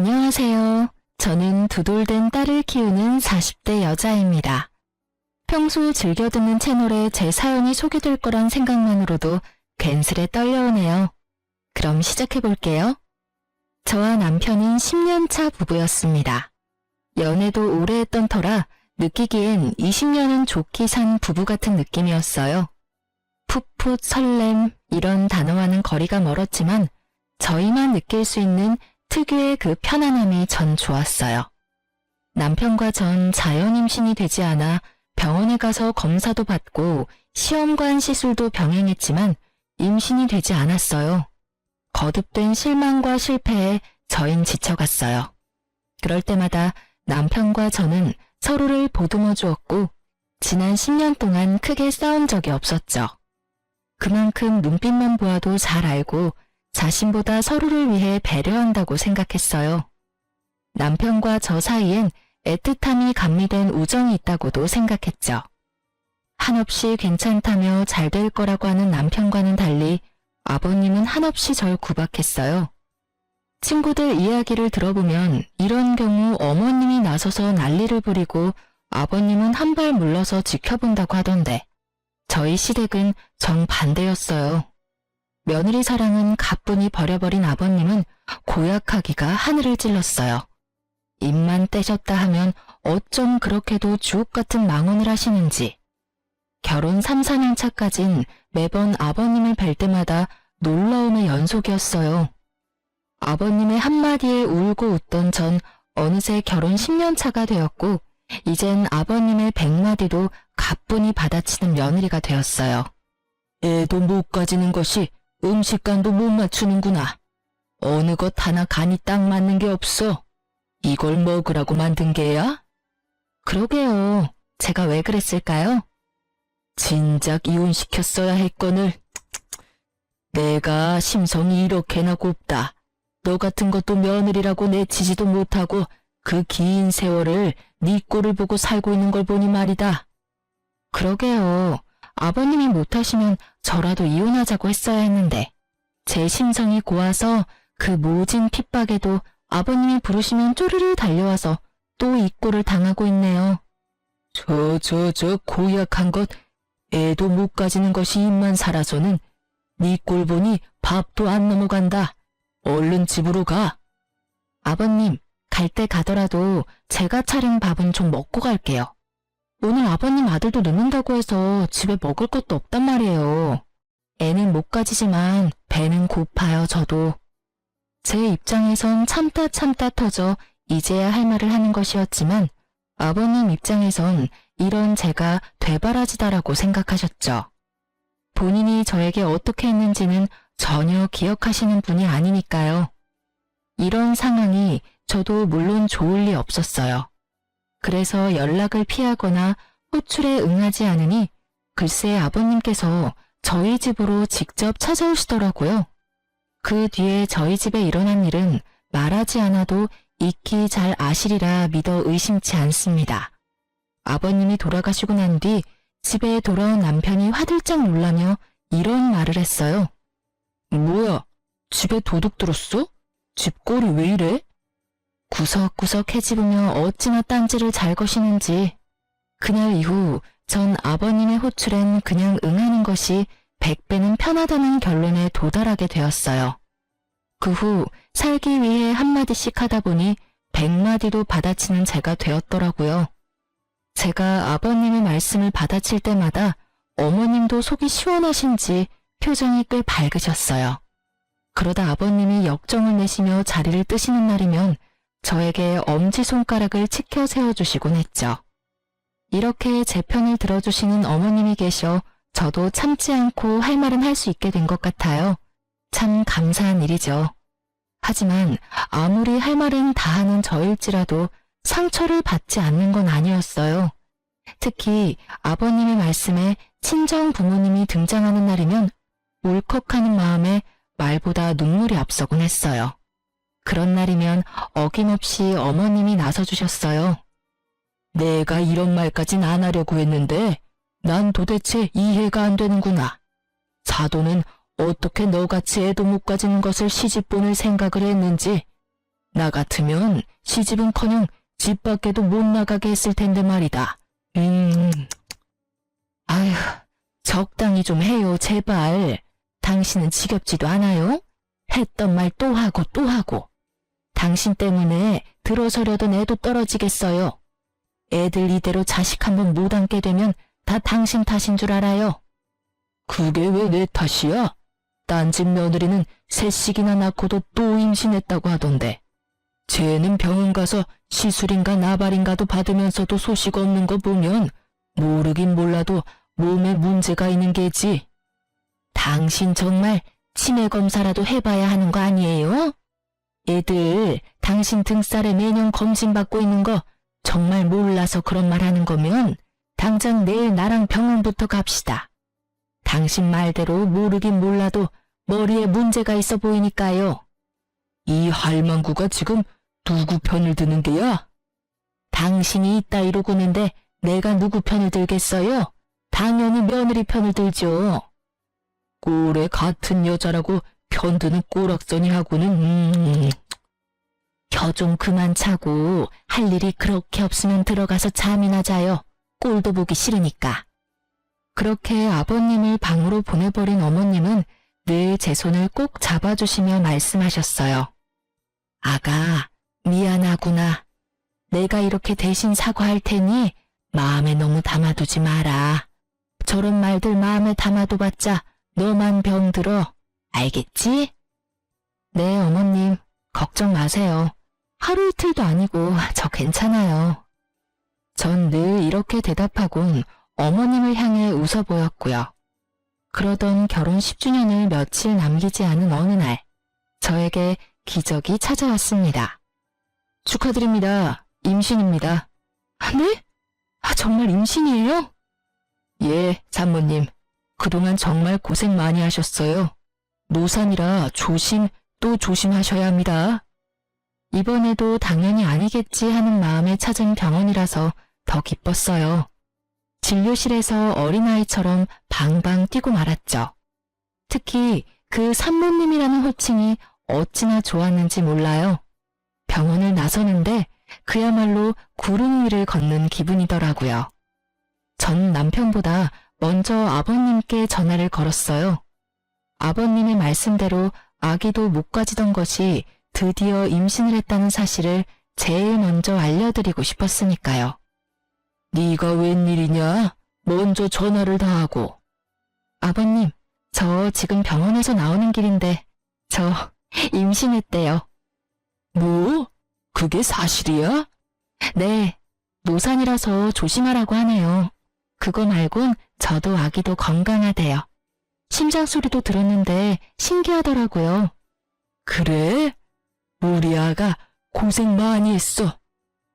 안녕하세요. 저는 두돌된 딸을 키우는 40대 여자입니다. 평소 즐겨 듣는 채널에 제 사연이 소개될 거란 생각만으로도 괜스레 떨려오네요. 그럼 시작해 볼게요. 저와 남편은 10년차 부부였습니다. 연애도 오래 했던 터라 느끼기엔 20년은 좋게 산 부부 같은 느낌이었어요. 풋풋 설렘 이런 단어와는 거리가 멀었지만 저희만 느낄 수 있는 특유의 그 편안함이 전 좋았어요. 남편과 전 자연 임신이 되지 않아 병원에 가서 검사도 받고 시험관 시술도 병행했지만 임신이 되지 않았어요. 거듭된 실망과 실패에 저흰 지쳐갔어요. 그럴 때마다 남편과 저는 서로를 보듬어 주었고 지난 10년 동안 크게 싸운 적이 없었죠. 그만큼 눈빛만 보아도 잘 알고 자신보다 서로를 위해 배려한다고 생각했어요. 남편과 저 사이엔 애틋함이 감미된 우정이 있다고도 생각했죠. 한없이 괜찮다며 잘 될 거라고 하는 남편과는 달리 아버님은 한없이 절 구박했어요. 친구들 이야기를 들어보면 이런 경우 어머님이 나서서 난리를 부리고 아버님은 한 발 물러서 지켜본다고 하던데 저희 시댁은 정반대였어요. 며느리 사랑은 가뿐히 버려버린 아버님은 고약하기가 하늘을 찔렀어요. 입만 떼셨다 하면 어쩜 그렇게도 주옥 같은 망언을 하시는지. 결혼 3, 4년 차까진 매번 아버님을 뵐 때마다 놀라움의 연속이었어요. 아버님의 한마디에 울고 웃던 전 어느새 결혼 10년 차가 되었고 이젠 아버님의 100마디도 가뿐히 받아치는 며느리가 되었어요. 애도 못 가지는 것이 음식간도 못 맞추는구나. 어느 것 하나 간이 딱 맞는 게 없어. 이걸 먹으라고 만든 게야? 그러게요. 제가 왜 그랬을까요? 진작 이혼시켰어야 했거늘. 내가 심성이 이렇게나 곱다. 너 같은 것도 며느리라고 내치지도 못하고 그 긴 세월을 네 꼴을 보고 살고 있는 걸 보니 말이다. 그러게요. 아버님이 못하시면 저라도 이혼하자고 했어야 했는데 제 심성이 고와서 그 모진 핍박에도 아버님이 부르시면 쪼르르 달려와서 또 이 꼴을 당하고 있네요. 저 고약한 것 애도 못 가지는 것이 입만 살아서는 네 꼴 보니 밥도 안 넘어간다. 얼른 집으로 가. 아버님, 갈 때 가더라도 제가 차린 밥은 좀 먹고 갈게요. 오늘 아버님 아들도 늦는다고 해서 집에 먹을 것도 없단 말이에요. 애는 못 가지지만 배는 고파요, 저도. 제 입장에선 참다 터져 이제야 할 말을 하는 것이었지만 아버님 입장에선 이런 제가 되바라지다라고 생각하셨죠. 본인이 저에게 어떻게 했는지는 전혀 기억하시는 분이 아니니까요. 이런 상황이 저도 물론 좋을 리 없었어요. 그래서 연락을 피하거나 호출에 응하지 않으니 글쎄 아버님께서 저희 집으로 직접 찾아오시더라고요. 그 뒤에 저희 집에 일어난 일은 말하지 않아도 익히 잘 아시리라 믿어 의심치 않습니다. 아버님이 돌아가시고 난 뒤 집에 돌아온 남편이 화들짝 놀라며 이런 말을 했어요. 뭐야, 집에 도둑 들었어? 집꼴이 왜 이래? 구석구석 헤집으며 어찌나 딴지를 잘 거시는지. 그날 이후 전 아버님의 호출엔 그냥 응하는 것이 100배는 편하다는 결론에 도달하게 되었어요. 그 후 살기 위해 한마디씩 하다 보니 100마디도 받아치는 제가 되었더라고요. 제가 아버님의 말씀을 받아칠 때마다 어머님도 속이 시원하신지 표정이 꽤 밝으셨어요. 그러다 아버님이 역정을 내시며 자리를 뜨시는 날이면 저에게 엄지손가락을 치켜 세워주시곤 했죠. 이렇게 제 편을 들어주시는 어머님이 계셔 저도 참지 않고 할 말은 할 수 있게 된 것 같아요. 참 감사한 일이죠. 하지만 아무리 할 말은 다 하는 저일지라도 상처를 받지 않는 건 아니었어요. 특히 아버님의 말씀에 친정 부모님이 등장하는 날이면 울컥하는 마음에 말보다 눈물이 앞서곤 했어요. 그런 날이면 어김없이 어머님이 나서주셨어요. 내가 이런 말까진 안 하려고 했는데 난 도대체 이해가 안 되는구나. 사도는 어떻게 너같이 애도 못 가지는 것을 시집 보낼 생각을 했는지 나 같으면 시집은커녕 집 밖에도 못 나가게 했을 텐데 말이다. 아휴, 적당히 좀 해요, 제발. 당신은 지겹지도 않아요? 했던 말 또 하고 또 하고. 당신 때문에 들어서려던 애도 떨어지겠어요. 애들 이대로 자식 한번 못 안게 되면 다 당신 탓인 줄 알아요. 그게 왜 내 탓이야? 딴 집 며느리는 셋씩이나 낳고도 또 임신했다고 하던데. 쟤는 병원 가서 시술인가 나발인가도 받으면서도 소식 없는 거 보면 모르긴 몰라도 몸에 문제가 있는 게지. 당신 정말 치매 검사라도 해봐야 하는 거 아니에요? 애들 당신 등살에 매년 검진받고 있는 거 정말 몰라서 그런 말 하는 거면 당장 내일 나랑 병원부터 갑시다. 당신 말대로 모르긴 몰라도 머리에 문제가 있어 보이니까요. 이 할망구가 지금 누구 편을 드는 게야? 당신이 있다 이러고는데 내가 누구 편을 들겠어요? 당연히 며느리 편을 들죠. 꼴에 같은 여자라고 편드는 꼬락서니 하고는 혀 좀 그만 차고 할 일이 그렇게 없으면 들어가서 잠이나 자요. 꼴도 보기 싫으니까. 그렇게 아버님을 방으로 보내버린 어머님은 늘 제 손을 꼭 잡아주시며 말씀하셨어요. 아가, 미안하구나. 내가 이렇게 대신 사과할 테니 마음에 너무 담아두지 마라. 저런 말들 마음에 담아둬봤자 너만 병들어. 알겠지? 네, 어머님. 걱정 마세요. 하루 이틀도 아니고 저 괜찮아요. 전 늘 이렇게 대답하곤 어머님을 향해 웃어 보였고요. 그러던 결혼 10주년을 며칠 남기지 않은 어느 날, 저에게 기적이 찾아왔습니다. 축하드립니다. 임신입니다. 네? 정말 임신이에요? 예, 산모님. 그동안 정말 고생 많이 하셨어요. 노산이라 조심 또 조심하셔야 합니다. 이번에도 당연히 아니겠지 하는 마음에 찾은 병원이라서 더 기뻤어요. 진료실에서 어린아이처럼 방방 뛰고 말았죠. 특히 그 산모님이라는 호칭이 어찌나 좋았는지 몰라요. 병원을 나서는데 그야말로 구름 위를 걷는 기분이더라고요. 전 남편보다 먼저 아버님께 전화를 걸었어요. 아버님의 말씀대로 아기도 못 가지던 것이 드디어 임신을 했다는 사실을 제일 먼저 알려드리고 싶었으니까요. 네가 웬일이냐? 먼저 전화를 다 하고. 아버님, 저 지금 병원에서 나오는 길인데 저 임신했대요. 뭐? 그게 사실이야? 네, 노산이라서 조심하라고 하네요. 그거 말곤 저도 아기도 건강하대요. 심장 소리도 들었는데 신기하더라고요. 그래? 우리 아가 고생 많이 했어.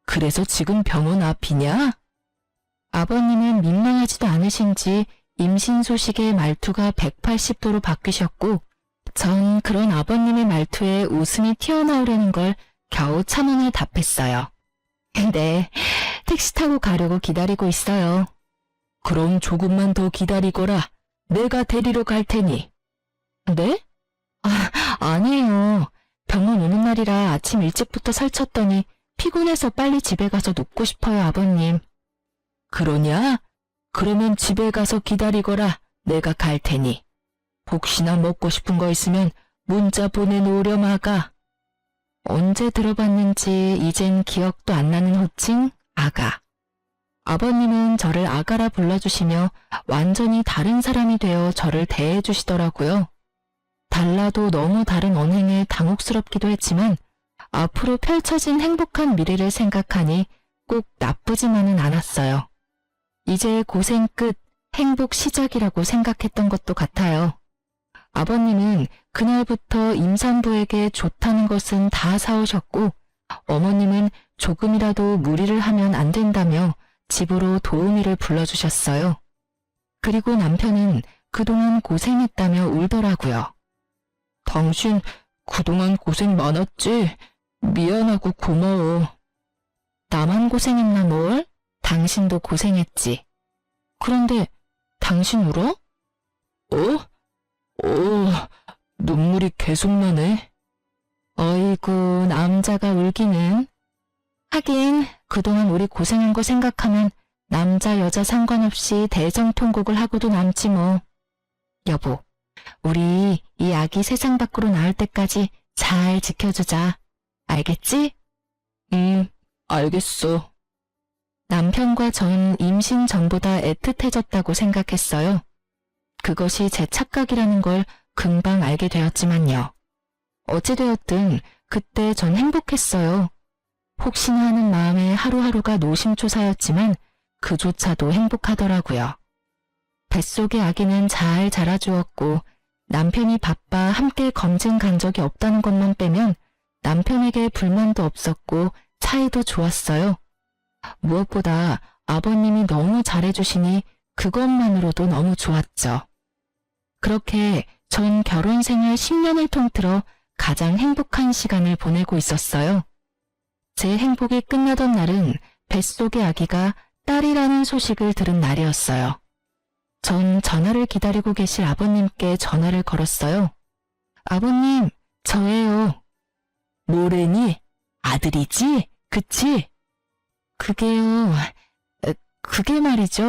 그래서 지금 병원 앞이냐? 아버님은 민망하지도 않으신지 임신 소식에 말투가 180도로 바뀌셨고 전 그런 아버님의 말투에 웃음이 튀어나오려는 걸 겨우 참으며 답했어요. 네, 택시 타고 가려고 기다리고 있어요. 그럼 조금만 더 기다리거라. 내가 데리러 갈 테니. 네? 아니에요. 병원 오는 날이라 아침 일찍부터 설쳤더니 피곤해서 빨리 집에 가서 눕고 싶어요, 아버님. 그러냐? 그러면 집에 가서 기다리거라. 내가 갈 테니. 혹시나 먹고 싶은 거 있으면 문자 보내놓으렴 아가. 언제 들어봤는지 이젠 기억도 안 나는 호칭 아가. 아버님은 저를 아가라 불러주시며 완전히 다른 사람이 되어 저를 대해주시더라고요. 달라도 너무 다른 언행에 당혹스럽기도 했지만 앞으로 펼쳐진 행복한 미래를 생각하니 꼭 나쁘지만은 않았어요. 이제 고생 끝, 행복 시작이라고 생각했던 것도 같아요. 아버님은 그날부터 임산부에게 좋다는 것은 다 사오셨고 어머님은 조금이라도 무리를 하면 안 된다며 집으로 도우미를 불러주셨어요. 그리고 남편은 그동안 고생했다며 울더라고요. 당신 그동안 고생 많았지? 미안하고 고마워. 나만 고생했나 뭘? 당신도 고생했지. 그런데 당신 울어? 눈물이 계속 나네. 어이구, 남자가 울기는. 하긴 그동안 우리 고생한 거 생각하면 남자 여자 상관없이 대성통곡을 하고도 남지 뭐. 여보, 우리 이 아기 세상 밖으로 나올 때까지 잘 지켜주자. 알겠지? 알겠어. 남편과 전 임신 전보다 애틋해졌다고 생각했어요. 그것이 제 착각이라는 걸 금방 알게 되었지만요. 어찌되었든 그때 전 행복했어요. 혹시나 하는 마음에 하루하루가 노심초사였지만 그조차도 행복하더라고요. 뱃속의 아기는 잘 자라주었고 남편이 바빠 함께 검진 간 적이 없다는 것만 빼면 남편에게 불만도 없었고 사이도 좋았어요. 무엇보다 아버님이 너무 잘해주시니 그것만으로도 너무 좋았죠. 그렇게 전 결혼 생활 10년을 통틀어 가장 행복한 시간을 보내고 있었어요. 제 행복이 끝나던 날은 뱃속의 아기가 딸이라는 소식을 들은 날이었어요. 전 전화를 기다리고 계실 아버님께 전화를 걸었어요. 아버님, 저예요. 뭐래니? 아들이지? 그치? 그게요, 그게 말이죠.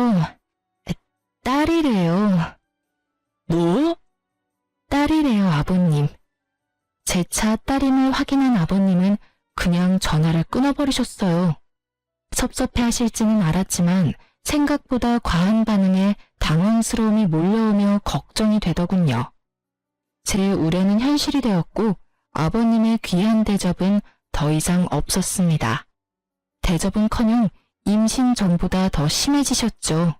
딸이래요. 뭐? 딸이래요, 아버님. 제 차 딸임을 확인한 아버님은 그냥 전화를 끊어버리셨어요. 섭섭해 하실지는 알았지만 생각보다 과한 반응에 당황스러움이 몰려오며 걱정이 되더군요. 제 우려는 현실이 되었고 아버님의 귀한 대접은 더 이상 없었습니다. 대접은커녕 임신 전보다 더 심해지셨죠.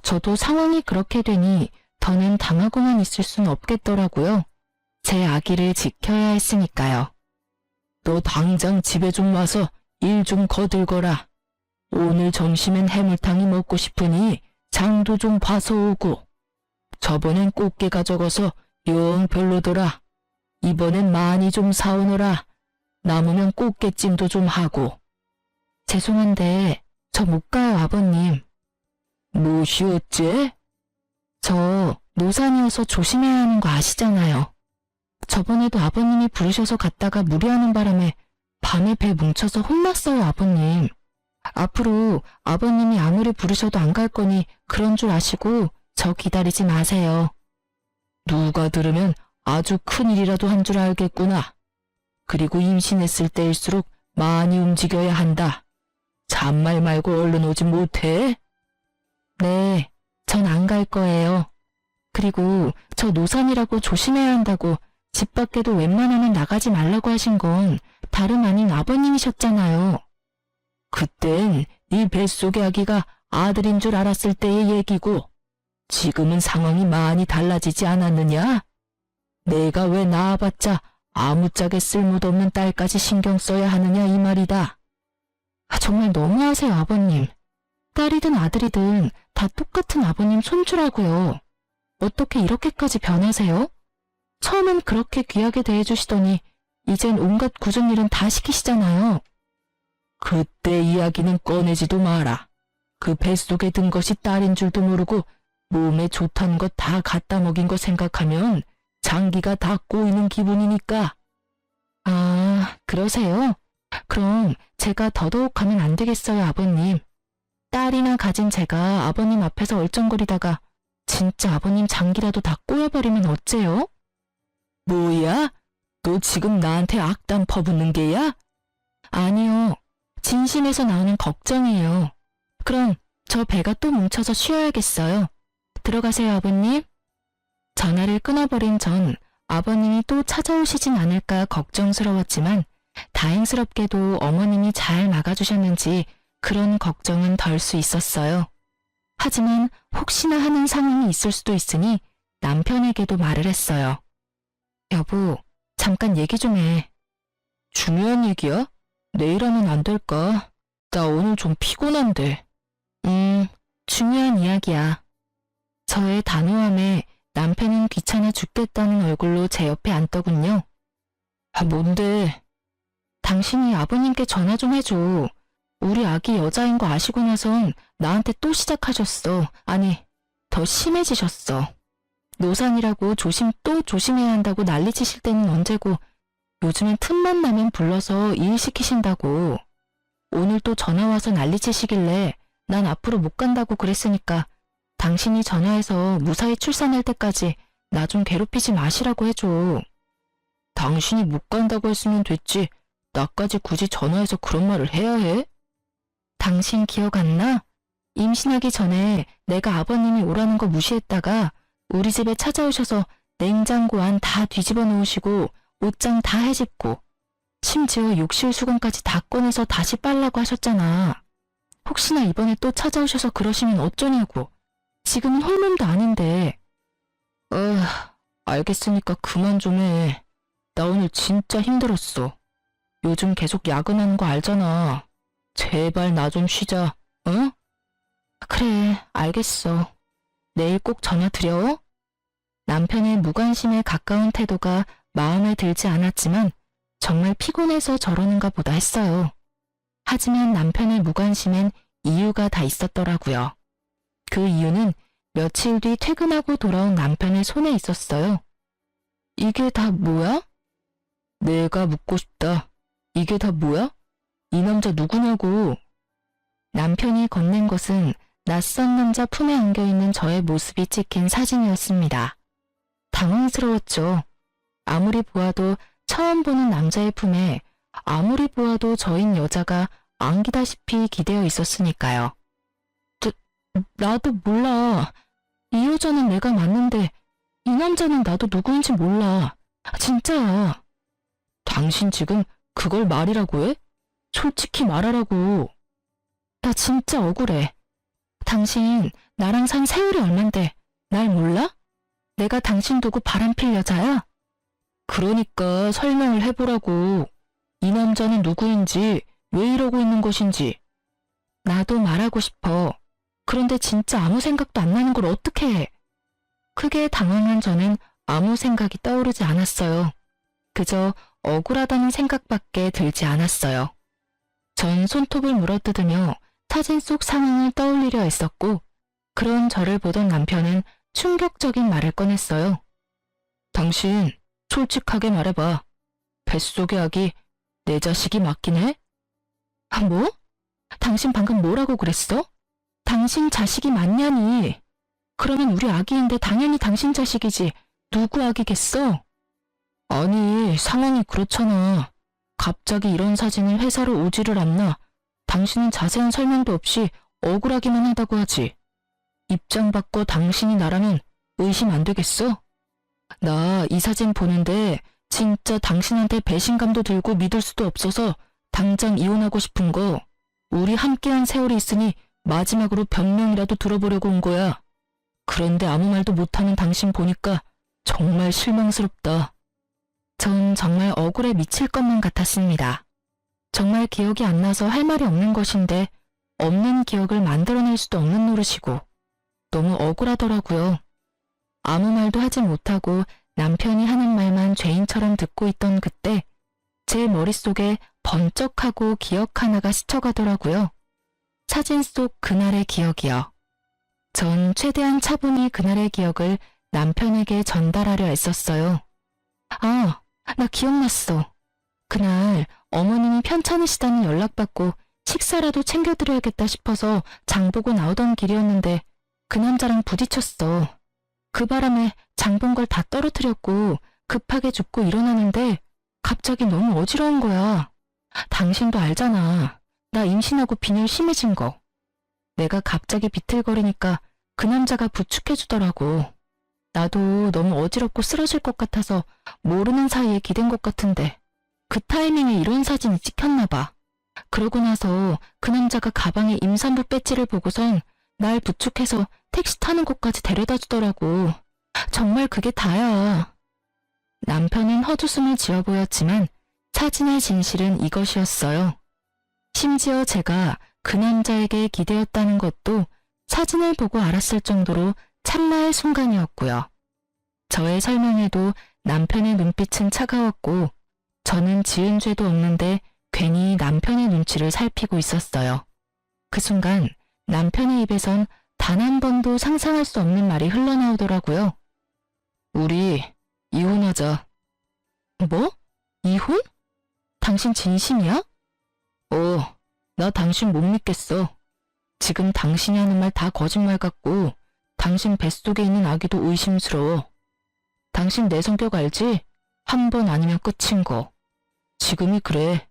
저도 상황이 그렇게 되니 더는 당하고만 있을 순 없겠더라고요. 제 아기를 지켜야 했으니까요. 너 당장 집에 좀 와서 일 좀 거들거라. 오늘 점심엔 해물탕이 먹고 싶으니 장도 좀 봐서 오고. 저번엔 꽃게가 적어서 영 별로더라. 이번엔 많이 좀 사오너라. 남으면 꽃게찜도 좀 하고. 죄송한데 저 못 가요, 아버님. 무엇이 어째? 저 노산이어서 조심해야 하는 거 아시잖아요. 저번에도 아버님이 부르셔서 갔다가 무리하는 바람에 밤에 배 뭉쳐서 혼났어요, 아버님. 앞으로 아버님이 아무리 부르셔도 안 갈 거니 그런 줄 아시고 저 기다리지 마세요. 누가 들으면 아주 큰일이라도 한 줄 알겠구나. 그리고 임신했을 때일수록 많이 움직여야 한다. 잔말 말고 얼른 오지 못해? 네, 전 안 갈 거예요. 그리고 저 노산이라고 조심해야 한다고 집 밖에도 웬만하면 나가지 말라고 하신 건 다름 아닌 아버님이셨잖아요. 그땐 네 뱃속의 아기가 아들인 줄 알았을 때의 얘기고 지금은 상황이 많이 달라지지 않았느냐? 내가 왜 낳아봤자 아무짝에 쓸모도 없는 딸까지 신경 써야 하느냐 이 말이다. 정말 너무하세요, 아버님. 딸이든 아들이든 다 똑같은 아버님 손주라고요. 어떻게 이렇게까지 변하세요? 처음엔 그렇게 귀하게 대해주시더니 이젠 온갖 굳은 일은 다 시키시잖아요. 그때 이야기는 꺼내지도 마라. 그 뱃속에 든 것이 딸인 줄도 모르고 몸에 좋다는 것 다 갖다 먹인 거 생각하면 장기가 다 꼬이는 기분이니까. 아, 그러세요? 그럼 제가 더더욱 하면 안 되겠어요, 아버님. 딸이나 가진 제가 아버님 앞에서 얼쩡거리다가 진짜 아버님 장기라도 다 꼬여버리면 어째요? 뭐야? 너 지금 나한테 악담 퍼붓는 게야? 아니요. 진심에서 나오는 걱정이에요. 그럼 저 배가 또 뭉쳐서 쉬어야겠어요. 들어가세요, 아버님. 전화를 끊어버린 전 아버님이 또 찾아오시진 않을까 걱정스러웠지만 다행스럽게도 어머님이 잘 막아주셨는지 그런 걱정은 덜 수 있었어요. 하지만 혹시나 하는 상황이 있을 수도 있으니 남편에게도 말을 했어요. 여보, 잠깐 얘기 좀 해. 중요한 얘기야? 내일 하면 안 될까? 나 오늘 좀 피곤한데. 중요한 이야기야. 저의 단호함에 남편은 귀찮아 죽겠다는 얼굴로 제 옆에 앉더군요. 아, 뭔데? 당신이 아버님께 전화 좀 해줘. 우리 아기 여자인 거 아시고 나선 나한테 또 시작하셨어. 아니, 더 심해지셨어. 노산이라고 또 조심해야 한다고 난리치실 때는 언제고 요즘엔 틈만 나면 불러서 일 시키신다고. 오늘 또 전화 와서 난리치시길래 난 앞으로 못 간다고 그랬으니까 당신이 전화해서 무사히 출산할 때까지 나 좀 괴롭히지 마시라고 해줘. 당신이 못 간다고 했으면 됐지. 나까지 굳이 전화해서 그런 말을 해야 해? 당신 기억 안 나? 임신하기 전에 내가 아버님이 오라는 거 무시했다가 우리 집에 찾아오셔서 냉장고 안 다 뒤집어 놓으시고 옷장 다 헤집고 심지어 욕실 수건까지 다 꺼내서 다시 빨라고 하셨잖아. 혹시나 이번에 또 찾아오셔서 그러시면 어쩌냐고. 지금은 홀몸도 아닌데. 알겠으니까 그만 좀 해. 나 오늘 진짜 힘들었어. 요즘 계속 야근하는 거 알잖아. 제발 나 좀 쉬자, 어? 그래, 알겠어. 내일 꼭 전화 드려. 남편의 무관심에 가까운 태도가 마음에 들지 않았지만 정말 피곤해서 저러는가 보다 했어요. 하지만 남편의 무관심엔 이유가 다 있었더라고요. 그 이유는 며칠 뒤 퇴근하고 돌아온 남편의 손에 있었어요. 이게 다 뭐야? 내가 묻고 싶다. 이게 다 뭐야? 이 남자 누구냐고. 남편이 건넨 것은 낯선 남자 품에 안겨있는 저의 모습이 찍힌 사진이었습니다. 당황스러웠죠. 아무리 보아도 처음 보는 남자의 품에 아무리 보아도 저인 여자가 안기다시피 기대어 있었으니까요. 나도 몰라. 이 여자는 내가 맞는데 이 남자는 나도 누구인지 몰라. 진짜야. 당신 지금 그걸 말이라고 해? 솔직히 말하라고. 나 진짜 억울해. 당신 나랑 산 세월이 얼만데 날 몰라? 내가 당신 두고 바람필 여자야? 그러니까 설명을 해보라고. 이 남자는 누구인지, 왜 이러고 있는 것인지. 나도 말하고 싶어. 그런데 진짜 아무 생각도 안 나는 걸 어떻게 해? 크게 당황한 저는 아무 생각이 떠오르지 않았어요. 그저 억울하다는 생각밖에 들지 않았어요. 전 손톱을 물어뜯으며 사진 속 상황을 떠올리려 했었고, 그런 저를 보던 남편은 충격적인 말을 꺼냈어요. 당신, 솔직하게 말해봐. 뱃속의 아기 내 자식이 맞긴 해? 뭐? 당신 방금 뭐라고 그랬어? 당신 자식이 맞냐니? 그러면 우리 아기인데 당연히 당신 자식이지. 누구 아기겠어? 아니, 상황이 그렇잖아. 갑자기 이런 사진을 회사로 오지를 않나. 당신은 자세한 설명도 없이 억울하기만 하다고 하지. 입장 바꿔 당신이 나라면 의심 안 되겠어? 나 이 사진 보는데 진짜 당신한테 배신감도 들고 믿을 수도 없어서 당장 이혼하고 싶은 거. 우리 함께한 세월이 있으니 마지막으로 변명이라도 들어보려고 온 거야. 그런데 아무 말도 못하는 당신 보니까 정말 실망스럽다. 전 정말 억울해 미칠 것만 같았습니다. 정말 기억이 안 나서 할 말이 없는 것인데 없는 기억을 만들어낼 수도 없는 노릇이고 너무 억울하더라고요. 아무 말도 하지 못하고 남편이 하는 말만 죄인처럼 듣고 있던 그때 제 머릿속에 번쩍하고 기억 하나가 스쳐가더라고요. 사진 속 그날의 기억이요. 전 최대한 차분히 그날의 기억을 남편에게 전달하려 애썼어요. 아, 나 기억났어. 그날 어머님이 편찮으시다는 연락받고 식사라도 챙겨드려야겠다 싶어서 장 보고 나오던 길이었는데 그 남자랑 부딪혔어. 그 바람에 장 본 걸 다 떨어뜨렸고 급하게 줍고 일어나는데 갑자기 너무 어지러운 거야. 당신도 알잖아. 나 임신하고 빈혈 심해진 거. 내가 갑자기 비틀거리니까 그 남자가 부축해주더라고. 나도 너무 어지럽고 쓰러질 것 같아서 모르는 사이에 기댄 것 같은데 그 타이밍에 이런 사진이 찍혔나 봐. 그러고 나서 그 남자가 가방에 임산부 배지를 보고선 날 부축해서 택시 타는 곳까지 데려다 주더라고. 정말 그게 다야. 남편은 헛웃음을 지어 보였지만 사진의 진실은 이것이었어요. 심지어 제가 그 남자에게 기대었다는 것도 사진을 보고 알았을 정도로 찰나의 순간이었고요. 저의 설명에도 남편의 눈빛은 차가웠고 저는 지은 죄도 없는데 괜히 남편의 눈치를 살피고 있었어요. 그 순간 남편의 입에선 단 한 번도 상상할 수 없는 말이 흘러나오더라고요. 우리 이혼하자. 뭐? 이혼? 당신 진심이야? 나 당신 못 믿겠어. 지금 당신이 하는 말 다 거짓말 같고 당신 뱃속에 있는 아기도 의심스러워. 당신 내 성격 알지? 한 번 아니면 끝인 거. 지금이 그래.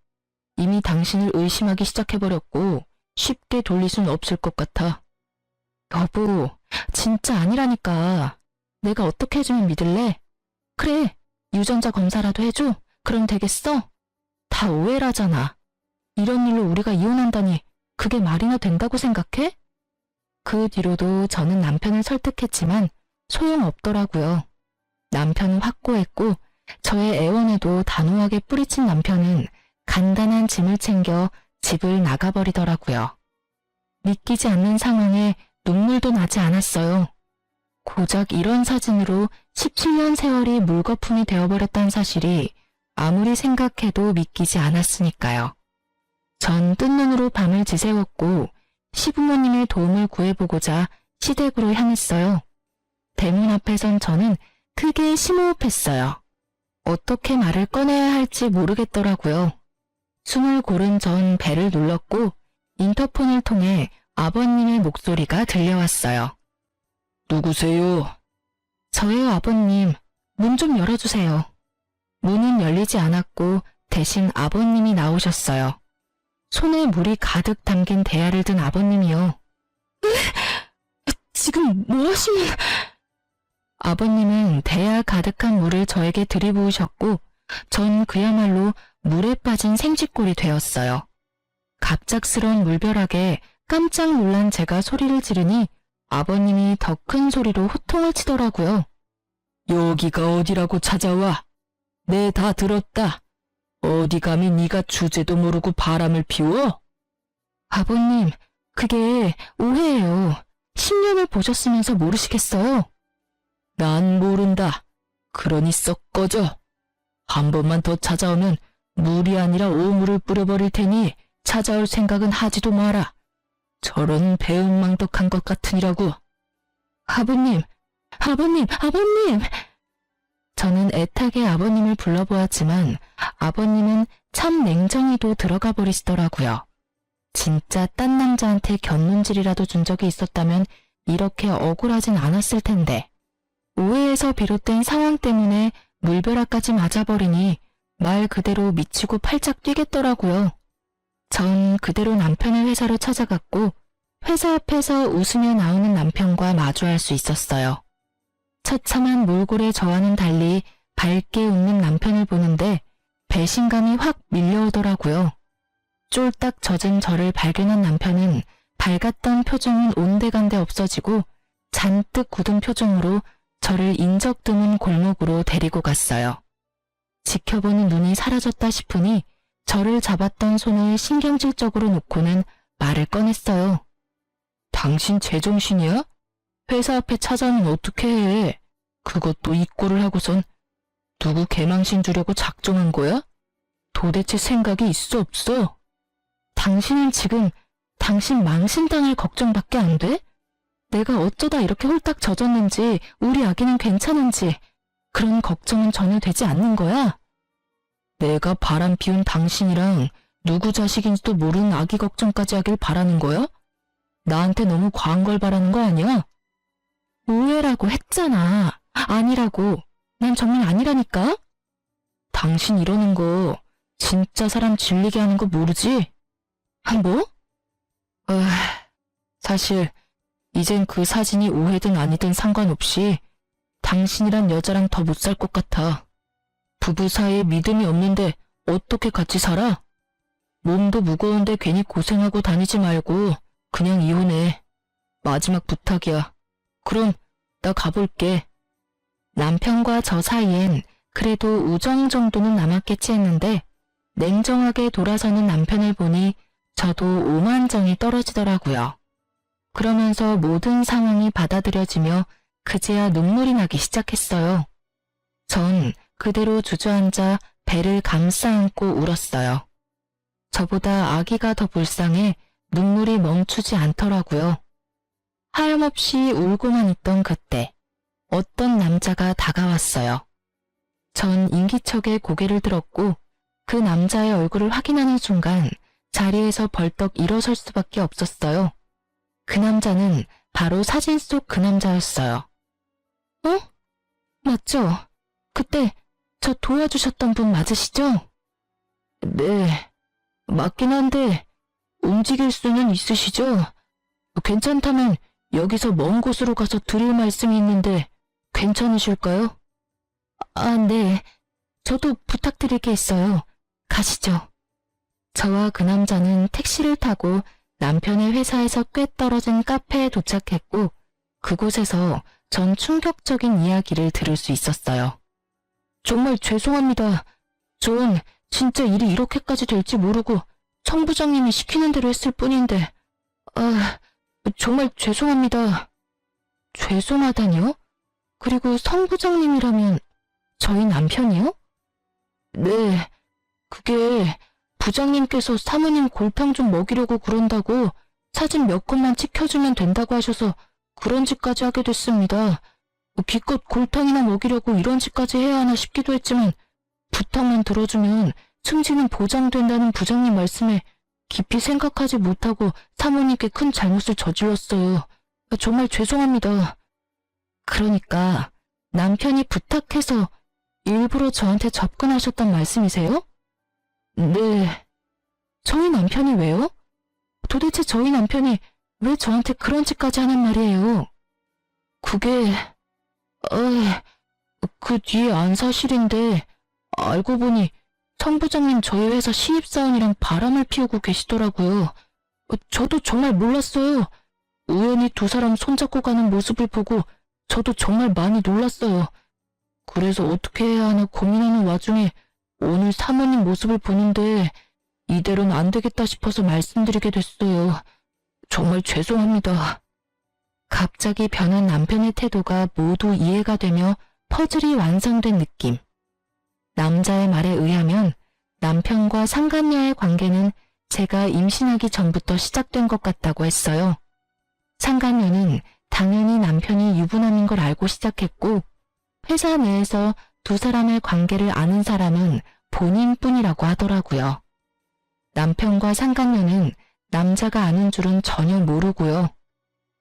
이미 당신을 의심하기 시작해버렸고 쉽게 돌릴 순 없을 것 같아. 여보, 진짜 아니라니까. 내가 어떻게 해주면 믿을래? 그래, 유전자 검사라도 해줘? 그럼 되겠어? 다 오해라잖아. 이런 일로 우리가 이혼한다니 그게 말이나 된다고 생각해? 그 뒤로도 저는 남편을 설득했지만 소용없더라고요. 남편은 확고했고 저의 애원에도 단호하게 뿌리친 남편은 간단한 짐을 챙겨 집을 나가버리더라고요. 믿기지 않는 상황에 눈물도 나지 않았어요. 고작 이런 사진으로 17년 세월이 물거품이 되어버렸다는 사실이 아무리 생각해도 믿기지 않았으니까요. 전 뜬 눈으로 밤을 지새웠고 시부모님의 도움을 구해보고자 시댁으로 향했어요. 대문 앞에 선 저는 크게 심호흡했어요. 어떻게 말을 꺼내야 할지 모르겠더라고요. 숨을 고른 전 벨을 눌렀고 인터폰을 통해 아버님의 목소리가 들려왔어요. 누구세요? 저예요, 아버님. 문 좀 열어주세요. 문은 열리지 않았고 대신 아버님이 나오셨어요. 손에 물이 가득 담긴 대야를 든 아버님이요. 지금 뭐 하시는... 아버님은 대야 가득한 물을 저에게 들이부으셨고 전 그야말로 물에 빠진 생쥐꼴이 되었어요. 갑작스러운 물벼락에 깜짝 놀란 제가 소리를 지르니 아버님이 더 큰 소리로 호통을 치더라고요. 여기가 어디라고 찾아와? 네, 다 들었다. 어디 감히 네가 주제도 모르고 바람을 피워? 아버님, 그게 오해예요. 10년을 보셨으면서 모르시겠어요? 난 모른다. 그러니 썩 꺼져. 한 번만 더 찾아오면 물이 아니라 오물을 뿌려버릴 테니 찾아올 생각은 하지도 마라. 저런 배은망덕한 것 같으니라고. 아버님, 아버님, 아버님! 저는 애타게 아버님을 불러보았지만 아버님은 참 냉정히도 들어가 버리시더라고요. 진짜 딴 남자한테 곁눈질이라도 준 적이 있었다면 이렇게 억울하진 않았을 텐데. 오해에서 비롯된 상황 때문에 물벼락까지 맞아버리니 말 그대로 미치고 팔짝 뛰겠더라고요. 전 그대로 남편의 회사로 찾아갔고 회사 앞에서 웃으며 나오는 남편과 마주할 수 있었어요. 처참한 몰골의 저와는 달리 밝게 웃는 남편을 보는데 배신감이 확 밀려오더라고요. 쫄딱 젖은 저를 발견한 남편은 밝았던 표정은 온데간데 없어지고 잔뜩 굳은 표정으로 저를 인적 드문 골목으로 데리고 갔어요. 지켜보는 눈이 사라졌다 싶으니 저를 잡았던 손을 신경질적으로 놓고는 말을 꺼냈어요. 당신 제정신이야? 회사 앞에 찾아오면 어떻게 해? 그것도 이 꼴을 하고선 누구 개망신 주려고 작정한 거야? 도대체 생각이 있어 없어? 당신은 지금 당신 망신당할 걱정밖에 안 돼? 내가 어쩌다 이렇게 홀딱 젖었는지 우리 아기는 괜찮은지 그런 걱정은 전혀 되지 않는 거야? 내가 바람 피운 당신이랑 누구 자식인지도 모르는 아기 걱정까지 하길 바라는 거야? 나한테 너무 과한 걸 바라는 거 아니야? 오해라고 했잖아. 아니라고. 난 정말 아니라니까? 당신 이러는 거 진짜 사람 질리게 하는 거 모르지? 뭐? 사실 이젠 그 사진이 오해든 아니든 상관없이 당신이란 여자랑 더 못 살 것 같아. 부부 사이에 믿음이 없는데 어떻게 같이 살아? 몸도 무거운데 괜히 고생하고 다니지 말고 그냥 이혼해. 마지막 부탁이야. 그럼 나 가볼게. 남편과 저 사이엔 그래도 우정 정도는 남았겠지 했는데 냉정하게 돌아서는 남편을 보니 저도 오만정이 떨어지더라고요. 그러면서 모든 상황이 받아들여지며 그제야 눈물이 나기 시작했어요. 전 그대로 주저앉아 배를 감싸 안고 울었어요. 저보다 아기가 더 불쌍해 눈물이 멈추지 않더라고요. 하염없이 울고만 있던 그때 어떤 남자가 다가왔어요. 전 인기척에 고개를 들었고 그 남자의 얼굴을 확인하는 순간 자리에서 벌떡 일어설 수밖에 없었어요. 그 남자는 바로 사진 속 그 남자였어요. 맞죠? 그때 저 도와주셨던 분 맞으시죠? 네, 맞긴 한데 움직일 수는 있으시죠? 괜찮다면 여기서 먼 곳으로 가서 드릴 말씀이 있는데 괜찮으실까요? 네. 저도 부탁드릴 게 있어요. 가시죠. 저와 그 남자는 택시를 타고 남편의 회사에서 꽤 떨어진 카페에 도착했고 그곳에서 전 충격적인 이야기를 들을 수 있었어요. 정말 죄송합니다. 전 진짜 일이 이렇게까지 될지 모르고 청 부장님이 시키는 대로 했을 뿐인데 정말 죄송합니다. 죄송하다뇨? 그리고 성 부장님이라면 저희 남편이요? 네, 그게 부장님께서 사모님 골탕 좀 먹이려고 그런다고 사진 몇 컷만 찍혀주면 된다고 하셔서 그런 짓까지 하게 됐습니다. 기껏 골탕이나 먹이려고 이런 짓까지 해야 하나 싶기도 했지만 부탁만 들어주면 승진은 보장된다는 부장님 말씀에 깊이 생각하지 못하고 사모님께 큰 잘못을 저질렀어요. 정말 죄송합니다. 그러니까 남편이 부탁해서 일부러 저한테 접근하셨단 말씀이세요? 네. 저희 남편이 왜요? 도대체 저희 남편이 왜 저한테 그런 짓까지 하는 말이에요? 그게... 그 뒤에 안 사실인데 알고 보니 성 부장님 저희 회사 신입사원이랑 바람을 피우고 계시더라고요. 저도 정말 몰랐어요. 우연히 두 사람 손잡고 가는 모습을 보고 저도 정말 많이 놀랐어요. 그래서 어떻게 해야 하나 고민하는 와중에 오늘 사모님 모습을 보는데 이대로는 안 되겠다 싶어서 말씀드리게 됐어요. 정말 죄송합니다. 갑자기 변한 남편의 태도가 모두 이해가 되며 퍼즐이 완성된 느낌. 남자의 말에 의하면 남편과 상간녀의 관계는 제가 임신하기 전부터 시작된 것 같다고 했어요. 상간녀는 당연히 남편이 유부남인 걸 알고 시작했고 회사 내에서 두 사람의 관계를 아는 사람은 본인뿐이라고 하더라고요. 남편과 상간녀는 남자가 아는 줄은 전혀 모르고요.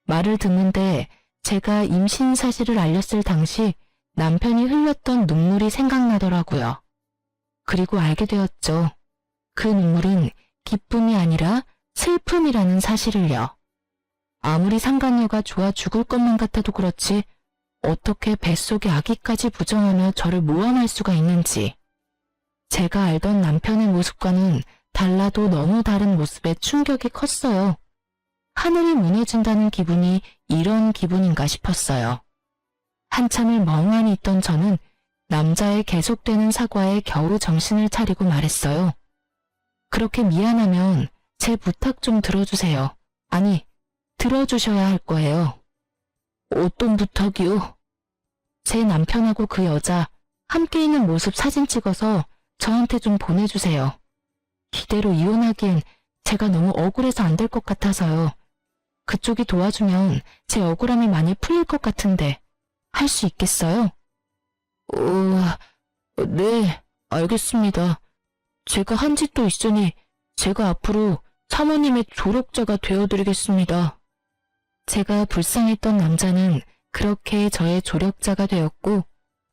말을 듣는데 제가 임신 사실을 알렸을 당시 남편이 흘렸던 눈물이 생각나더라고요. 그리고 알게 되었죠. 그 눈물은 기쁨이 아니라 슬픔이라는 사실을요. 아무리 상간녀가 좋아 죽을 것만 같아도 그렇지 어떻게 뱃속에 아기까지 부정하며 저를 모함할 수가 있는지. 제가 알던 남편의 모습과는 달라도 너무 다른 모습에 충격이 컸어요. 하늘이 무너진다는 기분이 이런 기분인가 싶었어요. 한참을 멍하니 있던 저는 남자의 계속되는 사과에 겨우 정신을 차리고 말했어요. 그렇게 미안하면 제 부탁 좀 들어주세요. 아니, 들어주셔야 할 거예요. 어떤 부탁이요? 제 남편하고 그 여자 함께 있는 모습 사진 찍어서 저한테 좀 보내주세요. 이대로 이혼하기엔 제가 너무 억울해서 안 될 것 같아서요. 그쪽이 도와주면 제 억울함이 많이 풀릴 것 같은데 할 수 있겠어요? 네, 알겠습니다. 제가 한 짓도 있으니 제가 앞으로 사모님의 조력자가 되어드리겠습니다. 제가 불쌍했던 남자는 그렇게 저의 조력자가 되었고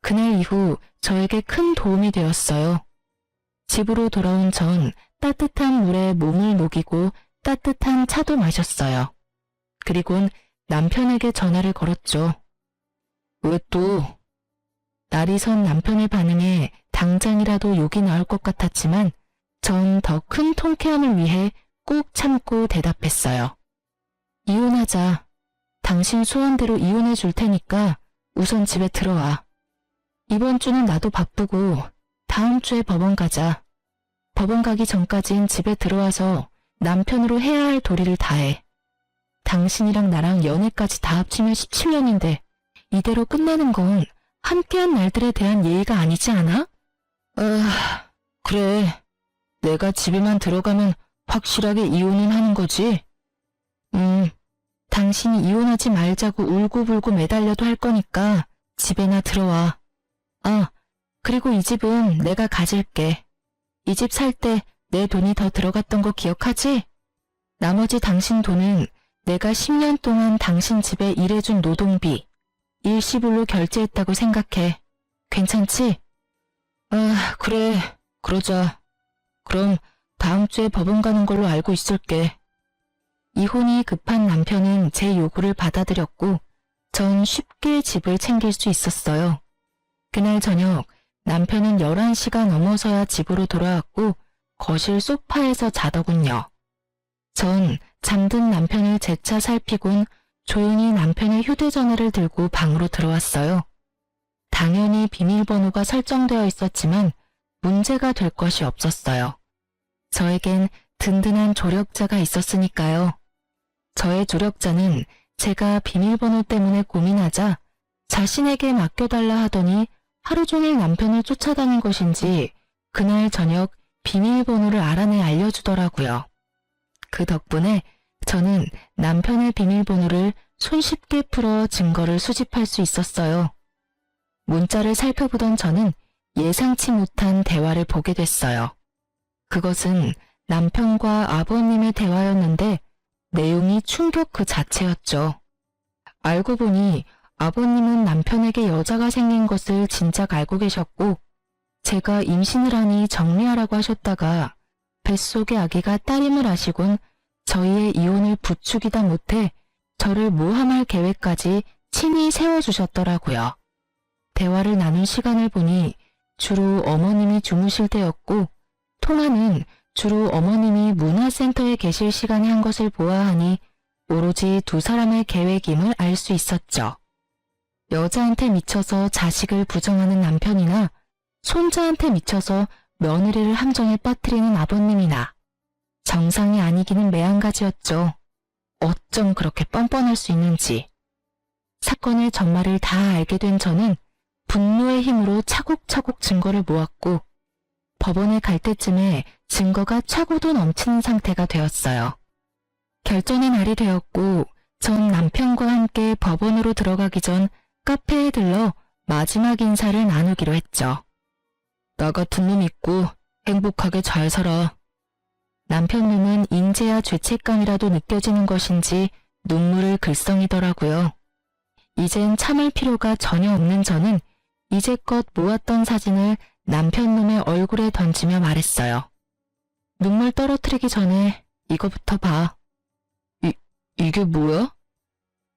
그날 이후 저에게 큰 도움이 되었어요. 집으로 돌아온 전 따뜻한 물에 몸을 녹이고 따뜻한 차도 마셨어요. 그리곤 남편에게 전화를 걸었죠. 왜 또? 날이 선 남편의 반응에 당장이라도 욕이 나올 것 같았지만 전 더 큰 통쾌함을 위해 꾹 참고 대답했어요. 이혼하자. 당신 소원대로 이혼해 줄 테니까 우선 집에 들어와. 이번 주는 나도 바쁘고 다음 주에 법원 가자. 법원 가기 전까진 집에 들어와서 남편으로 해야 할 도리를 다해. 당신이랑 나랑 연애까지 다 합치면 17년인데 이대로 끝나는 건 함께한 날들에 대한 예의가 아니지 않아? 그래. 내가 집에만 들어가면 확실하게 이혼은 하는 거지? 당신이 이혼하지 말자고 울고불고 매달려도 할 거니까 집에나 들어와. 그리고 이 집은 내가 가질게. 이 집 살 때 내 돈이 더 들어갔던 거 기억하지? 나머지 당신 돈은 내가 10년 동안 당신 집에 일해준 노동비, 일시불로 결제했다고 생각해. 괜찮지? 아, 그래. 그러자. 그럼 다음 주에 법원 가는 걸로 알고 있을게. 이혼이 급한 남편은 제 요구를 받아들였고 전 쉽게 집을 챙길 수 있었어요. 그날 저녁 남편은 11시가 넘어서야 집으로 돌아왔고 거실 소파에서 자더군요. 전 잠든 남편을 재차 살피곤 조용히 남편의 휴대전화를 들고 방으로 들어왔어요. 당연히 비밀번호가 설정되어 있었지만 문제가 될 것이 없었어요. 저에겐 든든한 조력자가 있었으니까요. 저의 조력자는 제가 비밀번호 때문에 고민하자 자신에게 맡겨달라 하더니 하루 종일 남편을 쫓아다닌 것인지 그날 저녁 비밀번호를 알아내 알려주더라고요. 그 덕분에 저는 남편의 비밀번호를 손쉽게 풀어 증거를 수집할 수 있었어요. 문자를 살펴보던 저는 예상치 못한 대화를 보게 됐어요. 그것은 남편과 아버님의 대화였는데 내용이 충격 그 자체였죠. 알고 보니 아버님은 남편에게 여자가 생긴 것을 진작 알고 계셨고 제가 임신을 하니 정리하라고 하셨다가 뱃속의 아기가 딸임을 아시곤 저희의 이혼을 부추기다 못해 저를 모함할 계획까지 친히 세워주셨더라고요. 대화를 나눈 시간을 보니 주로 어머님이 주무실 때였고 통화는 주로 어머님이 문화센터에 계실 시간에 한 것을 보아하니 오로지 두 사람의 계획임을 알 수 있었죠. 여자한테 미쳐서 자식을 부정하는 남편이나 손자한테 미쳐서 며느리를 함정에 빠뜨리는 아버님이나 정상이 아니기는 매한가지였죠. 어쩜 그렇게 뻔뻔할 수 있는지. 사건의 전말을 다 알게 된 저는 분노의 힘으로 차곡차곡 증거를 모았고 법원에 갈 때쯤에 증거가 차고도 넘치는 상태가 되었어요. 결전의 날이 되었고 전 남편과 함께 법원으로 들어가기 전 카페에 들러 마지막 인사를 나누기로 했죠. 나 같은 놈 있고 행복하게 잘 살아. 남편 놈은 인재야 죄책감이라도 느껴지는 것인지 눈물을 글썽이더라고요. 이젠 참을 필요가 전혀 없는 저는 이제껏 모았던 사진을 남편 놈의 얼굴에 던지며 말했어요. 눈물 떨어뜨리기 전에 이거부터 봐. 이게 뭐야?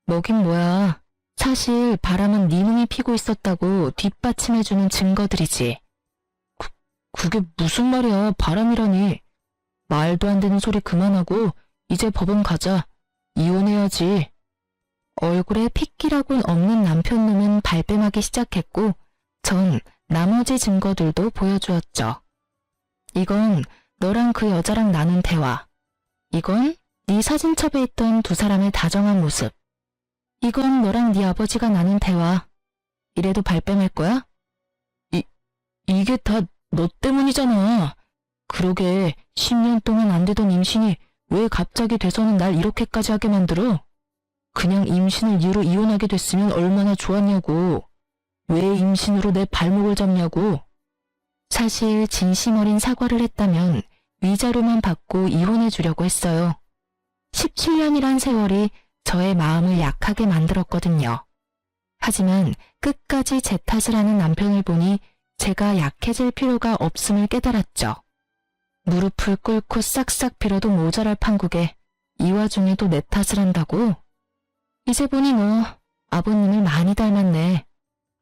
뭐긴 뭐야. 사실 바람은 네 놈이 피고 있었다고 뒷받침해주는 증거들이지. 그게 무슨 말이야. 바람이라니. 말도 안 되는 소리 그만하고 이제 법원 가자. 이혼해야지. 얼굴에 핏기라곤 없는 남편 놈은 발뺌하기 시작했고 전 나머지 증거들도 보여주었죠. 이건 너랑 그 여자랑 나눈 대화. 이건 네 사진첩에 있던 두 사람의 다정한 모습. 이건 너랑 네 아버지가 나눈 대화. 이래도 발뺌할 거야? 이게 다 너 때문이잖아. 그러게 10년 동안 안 되던 임신이 왜 갑자기 돼서는 날 이렇게까지 하게 만들어? 그냥 임신을 이유로 이혼하게 됐으면 얼마나 좋았냐고. 왜 임신으로 내 발목을 잡냐고. 사실 진심 어린 사과를 했다면 위자료만 받고 이혼해 주려고 했어요. 17년이란 세월이 저의 마음을 약하게 만들었거든요. 하지만 끝까지 제 탓을 하는 남편을 보니 제가 약해질 필요가 없음을 깨달았죠. 무릎을 꿇고 싹싹 빌어도 모자랄 판국에 이 와중에도 내 탓을 한다고? 이제 보니 뭐 아버님을 많이 닮았네.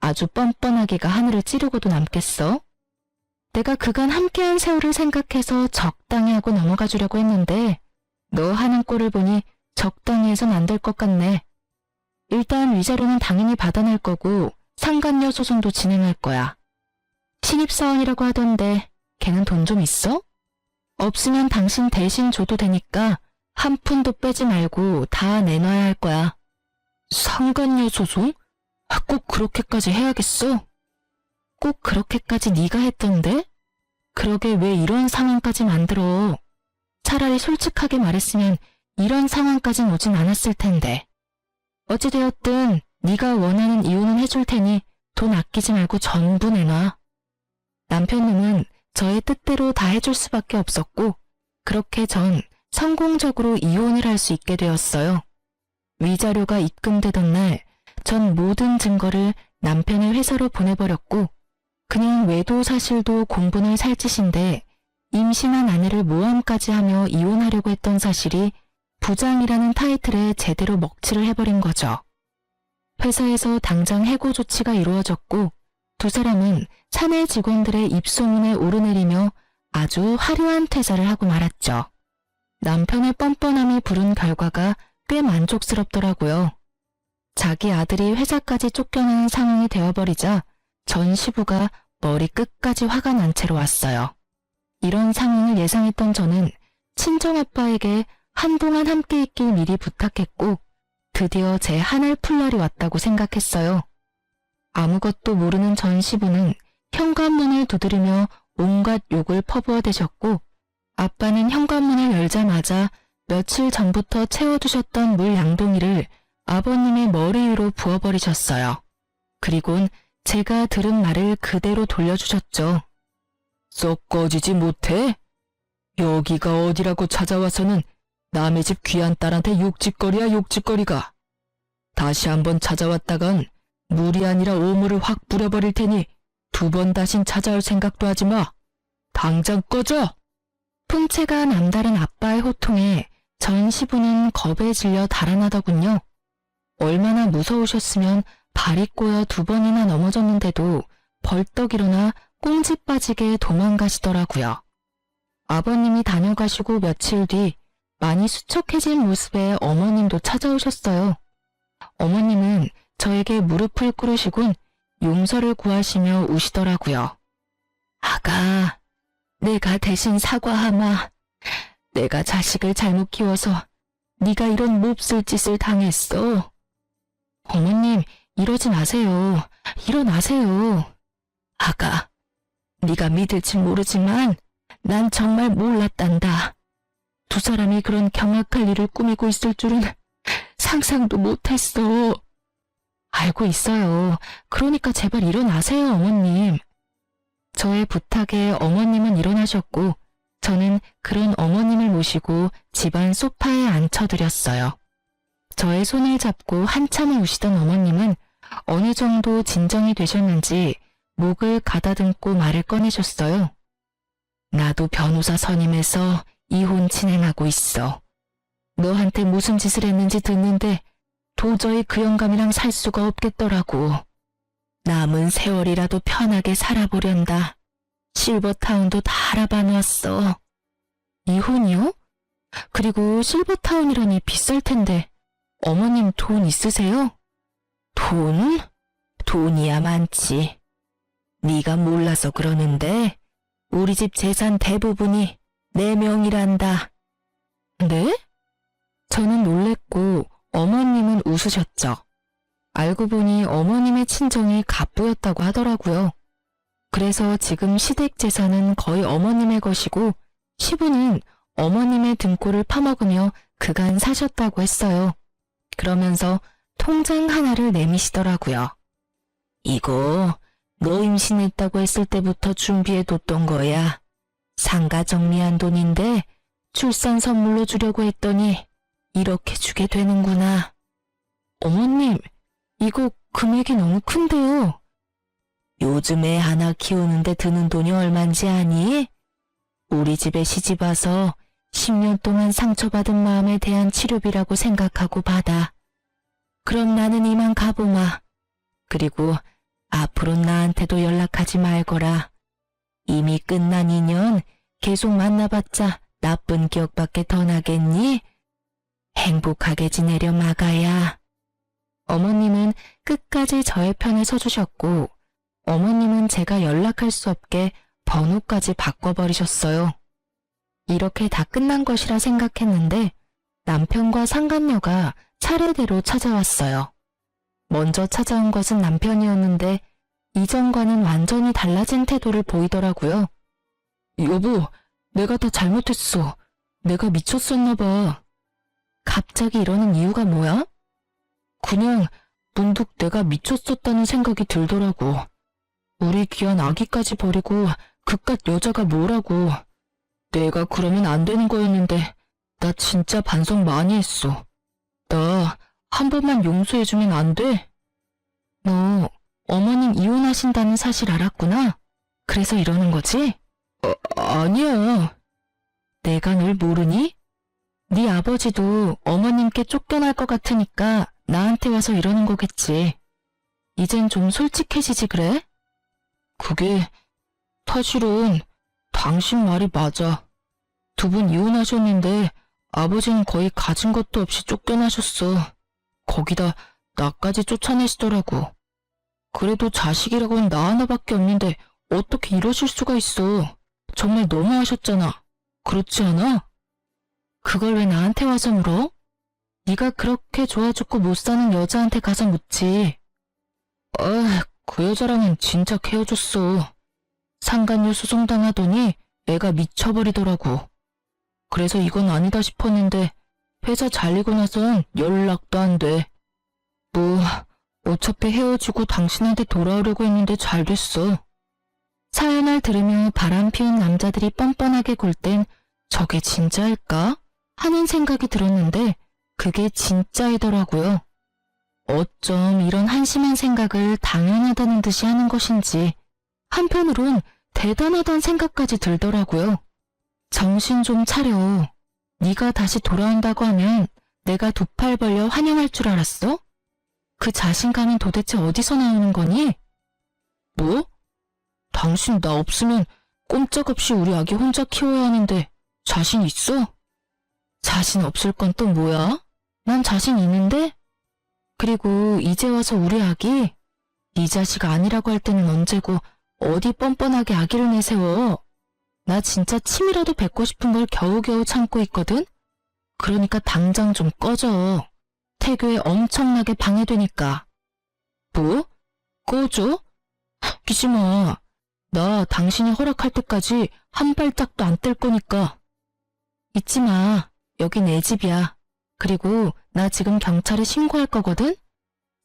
아주 뻔뻔하기가 하늘을 찌르고도 남겠어? 내가 그간 함께한 세월을 생각해서 적당히 하고 넘어가 주려고 했는데 너 하는 꼴을 보니 적당히 해선 안 될 것 같네. 일단 위자료는 당연히 받아낼 거고 상간녀 소송도 진행할 거야. 신입사원이라고 하던데 걔는 돈 좀 있어? 없으면 당신 대신 줘도 되니까 한 푼도 빼지 말고 다 내놔야 할 거야. 상간녀 소송? 꼭 그렇게까지 해야겠어? 꼭 그렇게까지 네가 했던데? 그러게 왜 이런 상황까지 만들어. 차라리 솔직하게 말했으면 이런 상황까진 오진 않았을 텐데. 어찌되었든 네가 원하는 이혼은 해줄 테니 돈 아끼지 말고 전부 내놔. 남편님은 저의 뜻대로 다 해줄 수밖에 없었고, 그렇게 전 성공적으로 이혼을 할 수 있게 되었어요. 위자료가 입금되던 날, 전 모든 증거를 남편의 회사로 보내버렸고, 그냥 외도 사실도 공분을 살 짓인데 임신한 아내를 모함까지 하며 이혼하려고 했던 사실이 부장이라는 타이틀에 제대로 먹칠을 해버린 거죠. 회사에서 당장 해고 조치가 이루어졌고 두 사람은 사내 직원들의 입소문에 오르내리며 아주 화려한 퇴사를 하고 말았죠. 남편의 뻔뻔함이 부른 결과가 꽤 만족스럽더라고요. 자기 아들이 회사까지 쫓겨나는 상황이 되어버리자 전 시부가 머리 끝까지 화가 난 채로 왔어요. 이런 상황을 예상했던 저는 친정아빠에게 한동안 함께 있길 미리 부탁했고 드디어 제 한알 풀 날이 왔다고 생각했어요. 아무것도 모르는 전 시부는 현관문을 두드리며 온갖 욕을 퍼부어대셨고 아빠는 현관문을 열자마자 며칠 전부터 채워두셨던 물 양동이를 아버님의 머리 위로 부어버리셨어요. 그리곤 제가 들은 말을 그대로 돌려주셨죠. 썩 꺼지지 못해? 여기가 어디라고 찾아와서는 남의 집 귀한 딸한테 욕짓거리야 욕짓거리가. 다시 한번 찾아왔다간 물이 아니라 오물을 확 뿌려버릴 테니 2번 다신 찾아올 생각도 하지 마. 당장 꺼져! 풍채가 남다른 아빠의 호통에 전 시부는 겁에 질려 달아나더군요. 얼마나 무서우셨으면 발이 꼬여 2번이나 넘어졌는데도 벌떡 일어나 꽁지 빠지게 도망가시더라고요. 아버님이 다녀가시고 며칠 뒤 많이 수척해진 모습의 어머님도 찾아오셨어요. 어머님은 저에게 무릎을 꿇으시곤 용서를 구하시며 우시더라고요. 아가, 내가 대신 사과하마. 내가 자식을 잘못 키워서 네가 이런 몹쓸 짓을 당했어. 어머님, 이러지 마세요. 일어나세요. 아가, 네가 믿을지 모르지만 난 정말 몰랐단다. 두 사람이 그런 경악할 일을 꾸미고 있을 줄은 상상도 못했어. 알고 있어요. 그러니까 제발 일어나세요, 어머님. 저의 부탁에 어머님은 일어나셨고 저는 그런 어머님을 모시고 집안 소파에 앉혀드렸어요. 저의 손을 잡고 한참을 우시던 어머님은 어느 정도 진정이 되셨는지 목을 가다듬고 말을 꺼내셨어요. 나도 변호사 선임해서 이혼 진행하고 있어. 너한테 무슨 짓을 했는지 듣는데 도저히 그 영감이랑 살 수가 없겠더라고. 남은 세월이라도 편하게 살아보련다. 실버타운도 다 알아봐 놨어. 이혼이요? 그리고 실버타운이라니 비쌀 텐데 어머님 돈 있으세요? 돈? 돈이야 많지. 네가 몰라서 그러는데 우리 집 재산 대부분이 내 명이란다. 네? 저는 놀랬고 어머님은 웃으셨죠. 알고 보니 어머님의 친정이 갑부였다고 하더라고요. 그래서 지금 시댁 재산은 거의 어머님의 것이고 시부는 어머님의 등골을 파먹으며 그간 사셨다고 했어요. 그러면서 통장 하나를 내미시더라고요. 이거 너 임신했다고 했을 때부터 준비해뒀던 거야. 상가 정리한 돈인데 출산 선물로 주려고 했더니 이렇게 주게 되는구나. 어머님, 이거 금액이 너무 큰데요. 요즘 애 하나 키우는데 드는 돈이 얼만지 아니? 우리 집에 시집와서 10년 동안 상처받은 마음에 대한 치료비라고 생각하고 받아. 그럼 나는 이만 가보마. 그리고 앞으로 나한테도 연락하지 말거라. 이미 끝난 인연 계속 만나봤자 나쁜 기억밖에 더 나겠니? 행복하게 지내려 마가야. 어머님은 끝까지 저의 편에 서주셨고 어머님은 제가 연락할 수 없게 번호까지 바꿔버리셨어요. 이렇게 다 끝난 것이라 생각했는데 남편과 상간녀가 차례대로 찾아왔어요. 먼저 찾아온 것은 남편이었는데 이전과는 완전히 달라진 태도를 보이더라고요. 여보, 내가 다 잘못했어. 내가 미쳤었나 봐. 갑자기 이러는 이유가 뭐야? 그냥 문득 내가 미쳤었다는 생각이 들더라고. 우리 귀한 아기까지 버리고 그깟 여자가 뭐라고. 내가 그러면 안 되는 거였는데 나 진짜 반성 많이 했어. 나 한 번만 용서해주면 안 돼? 너 어머님 이혼하신다는 사실 알았구나? 그래서 이러는 거지? 아니야. 내가 널 모르니? 네 아버지도 어머님께 쫓겨날 것 같으니까 나한테 와서 이러는 거겠지. 이젠 좀 솔직해지지 그래? 그게 사실은 당신 말이 맞아. 두 분 이혼하셨는데 아버지는 거의 가진 것도 없이 쫓겨나셨어. 거기다 나까지 쫓아내시더라고. 그래도 자식이라고는 나 하나밖에 없는데 어떻게 이러실 수가 있어. 정말 너무하셨잖아. 그렇지 않아? 그걸 왜 나한테 와서 물어? 네가 그렇게 좋아 죽고 못 사는 여자한테 가서 묻지. 그 여자랑은 진짜 헤어졌어. 상간녀 소송당하더니 애가 미쳐버리더라고. 그래서 이건 아니다 싶었는데 회사 잘리고 나선 연락도 안 돼. 뭐 어차피 헤어지고 당신한테 돌아오려고 했는데 잘 됐어. 사연을 들으며 바람 피운 남자들이 뻔뻔하게 굴 땐 저게 진짜일까? 하는 생각이 들었는데 그게 진짜이더라고요. 어쩜 이런 한심한 생각을 당연하다는 듯이 하는 것인지 한편으론 대단하다는 생각까지 들더라고요. 정신 좀 차려. 네가 다시 돌아온다고 하면 내가 두 팔 벌려 환영할 줄 알았어? 그 자신감은 도대체 어디서 나오는 거니? 뭐? 당신 나 없으면 꼼짝없이 우리 아기 혼자 키워야 하는데 자신 있어? 자신 없을 건 또 뭐야? 난 자신 있는데? 그리고 이제 와서 우리 아기? 네 자식 아니라고 할 때는 언제고 어디 뻔뻔하게 아기를 내세워. 나 진짜 침이라도 뱉고 싶은 걸 겨우겨우 참고 있거든? 그러니까 당장 좀 꺼져. 태교에 엄청나게 방해되니까. 뭐? 꺼져? 끼지 마. 나 당신이 허락할 때까지 한 발짝도 안 뗄 거니까. 잊지 마. 여기 내 집이야. 그리고 나 지금 경찰에 신고할 거거든?